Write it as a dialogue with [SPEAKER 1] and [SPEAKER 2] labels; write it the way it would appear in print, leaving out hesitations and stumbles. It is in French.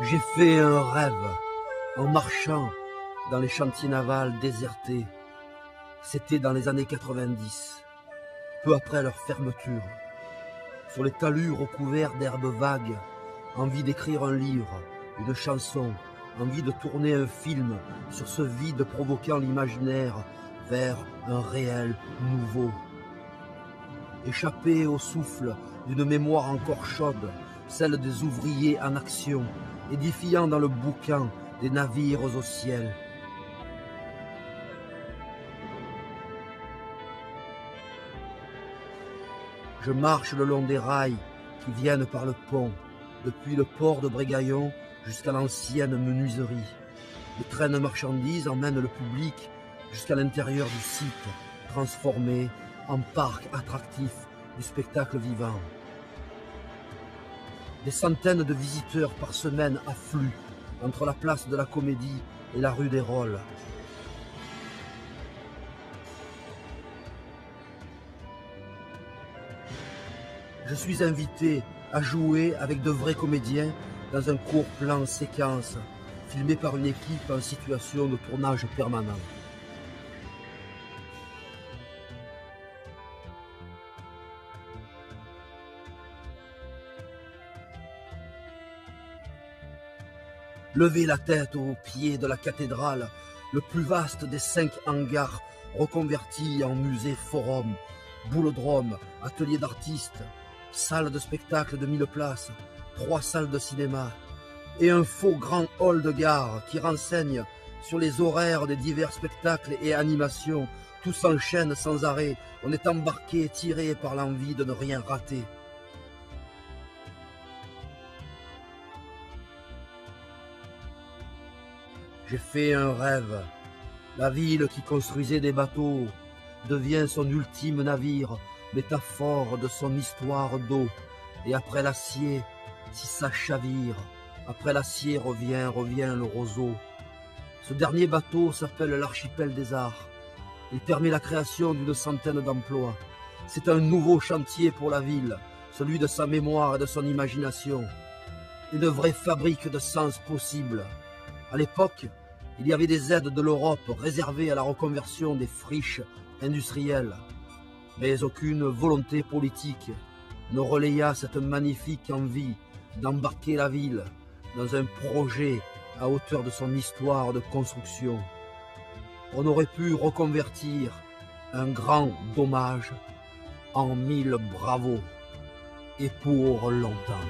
[SPEAKER 1] J'ai fait un rêve en marchant dans les chantiers navals désertés. C'était dans les années 90, peu après leur fermeture. Sur les talus recouverts d'herbes vagues, envie d'écrire un livre, une chanson, envie de tourner un film sur ce vide provoquant l'imaginaire vers un réel nouveau. Échappé au souffle d'une mémoire encore chaude, celle des ouvriers en action, édifiant dans le boucan des navires au ciel. Je marche le long des rails qui viennent par le pont, depuis le port de Brégaillon jusqu'à l'ancienne menuiserie. Les trains de marchandises emmènent le public jusqu'à l'intérieur du site, transformé en parc attractif du spectacle vivant. Des centaines de visiteurs par semaine affluent entre la place de la Comédie et la rue des Rôles. Je suis invité à jouer avec de vrais comédiens dans un court plan séquence, filmé par une équipe en situation de tournage permanent. Levez la tête au pied de la cathédrale, le plus vaste des 5 hangars reconvertis en musée forum, boulodrome, atelier d'artistes, salle de spectacle de 1000 places, 3 salles de cinéma et un faux grand hall de gare qui renseigne sur les horaires des divers spectacles et animations. Tout s'enchaîne sans arrêt. On est embarqué, tiré par l'envie de ne rien rater. J'ai fait un rêve. La ville qui construisait des bateaux devient son ultime navire, métaphore de son histoire d'eau. Et après l'acier, si ça chavire, après l'acier revient le roseau. Ce dernier bateau s'appelle l'Archipel des Arts. Il permet la création d'une centaine d'emplois. C'est un nouveau chantier pour la ville, celui de sa mémoire et de son imagination. Une vraie fabrique de sens possibles. À l'époque, il y avait des aides de l'Europe réservées à la reconversion des friches industrielles. Mais aucune volonté politique ne relaya cette magnifique envie d'embarquer la ville dans un projet à hauteur de son histoire de construction. On aurait pu reconvertir un grand dommage en 1000 bravos, et pour longtemps.